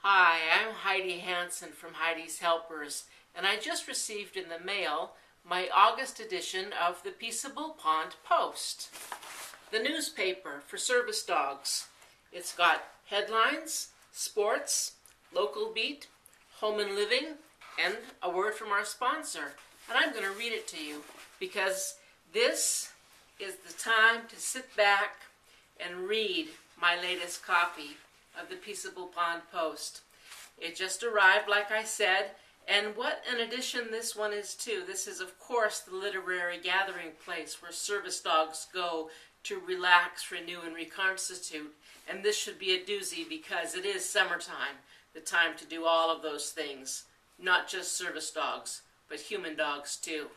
Hi, I'm Heidi Hansen from Heidi's Helpers, and I just received in the mail my August edition of the Peaceable Pond Post, the newspaper for service dogs. It's got headlines, sports, local beat, home and living, and a word from our sponsor. And I'm going to read it to you because this is the time to sit back and read my latest copy of the Peaceable Pond Post. It just arrived, like I said, and what an addition this one is too. This is, of course, the literary gathering place where service dogs go to relax, renew, and reconstitute. And this should be a doozy because it is summertime, the time to do all of those things. Not just service dogs, but human dogs too.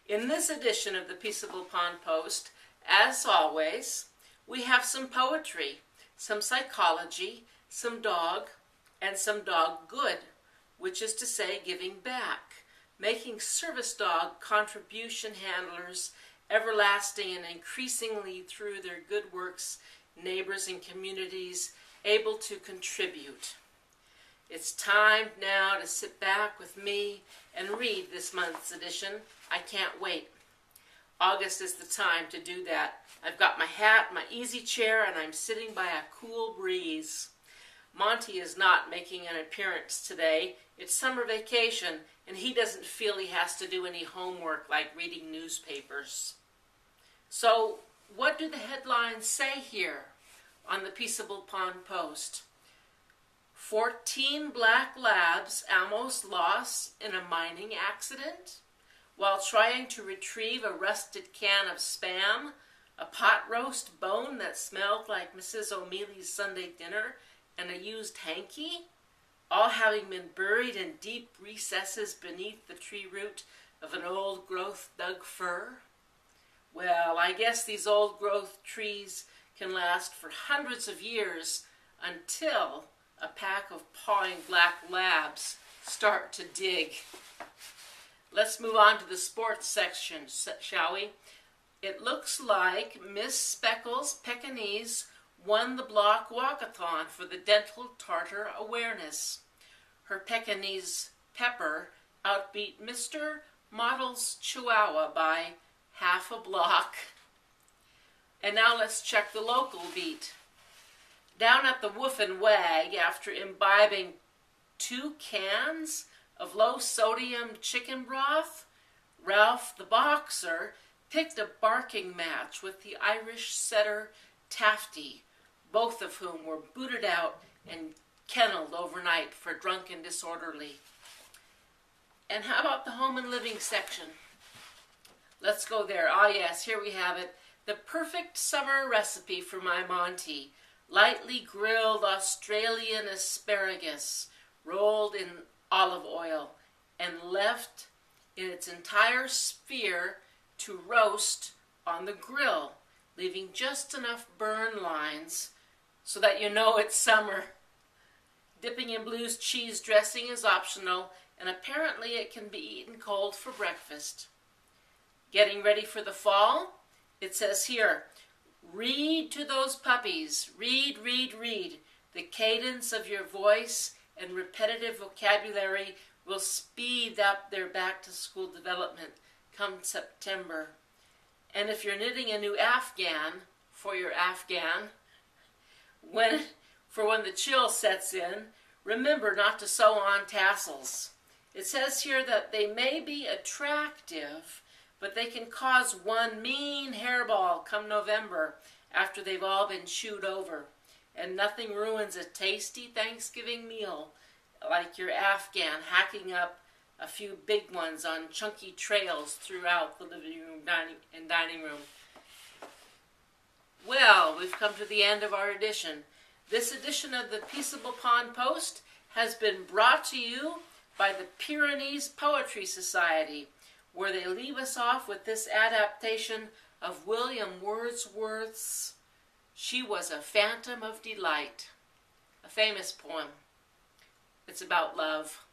In this edition of the Peaceable Pond Post, as always, we have some poetry, some psychology, some dog, and some dog good, which is to say giving back, making service dog contribution handlers everlasting and increasingly through their good works, neighbors and communities able to contribute. It's time now to sit back with me and read this month's edition. I can't wait. August is the time to do that. I've got my hat, my easy chair, and I'm sitting by a cool breeze. Monty is not making an appearance today. It's summer vacation, and he doesn't feel he has to do any homework like reading newspapers. So, what do the headlines say here on the Peaceable Pond Post? 14 black labs almost lost in a mining accident while trying to retrieve a rusted can of Spam, a pot roast bone that smelled like Mrs. O'Mealy's Sunday dinner, and a used hanky, all having been buried in deep recesses beneath the tree root of an old-growth Doug fir. Well, I guess these old-growth trees can last for hundreds of years until a pack of pawing black labs start to dig. Let's move on to the sports section, shall we? It looks like Miss Speckles Pekingese won the block walkathon for the dental tartar awareness. Her Pekingese Pepper outbeat Mr. Model's Chihuahua by half a block. And now let's check the local beat. Down at the Woof and Wag, after imbibing 2 cans of low-sodium chicken broth, Ralph the Boxer picked a barking match with the Irish setter Tafty, both of whom were booted out and kennelled overnight for drunk and disorderly. And how about the home and living section? Let's go there. Ah, yes, here we have it. The perfect summer recipe for my Monty. Lightly grilled Australian asparagus, rolled in olive oil, and left in its entire sphere to roast on the grill, leaving just enough burn lines so that you know it's summer. Dipping in Blue's cheese dressing is optional, and apparently it can be eaten cold for breakfast. Getting ready for the fall? It says here, read to those puppies. Read, read, read. The cadence of your voice and repetitive vocabulary will speed up their back-to-school development come September. And if you're knitting a new Afghan for your Afghan, when the chill sets in, remember not to sew on tassels. It says here that they may be attractive, but they can cause one mean hairball come November after they've all been chewed over. And nothing ruins a tasty Thanksgiving meal like your Afghan hacking up a few big ones on chunky trails throughout the living room and dining room. Well, we've come to the end of our edition. This edition of the Peaceable Pond Post has been brought to you by the Pyrenees Poetry Society, where they leave us off with this adaptation of William Wordsworth's She Was a Phantom of Delight, a famous poem. It's about love.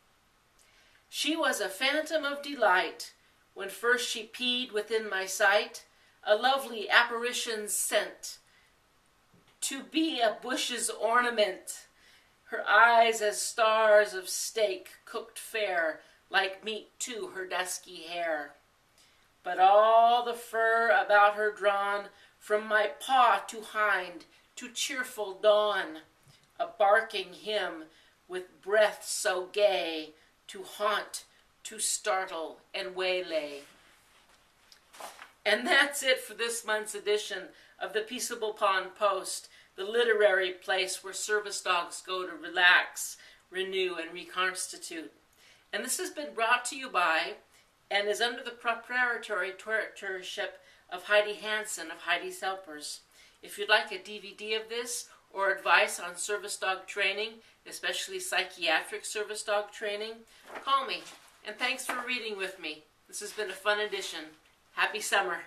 She was a phantom of delight when first she peed within my sight, a lovely apparition's scent, to be a bush's ornament. her eyes as stars of steak cooked fair, like meat too her dusky hair. But all the fur about her drawn from my paw to hind to cheerful dawn, a barking hymn with breath so gay to haunt, to startle, and waylay. And that's it for this month's edition of the Peaceable Pond Post, the literary place where service dogs go to relax, renew, and reconstitute. And this has been brought to you by and is under the proprietary tutorship of Heidi Hansen of Heidi's Helpers. If you'd like a DVD of this or advice on service dog training, especially psychiatric service dog training, call me. And thanks for reading with me. This has been a fun edition. Happy summer.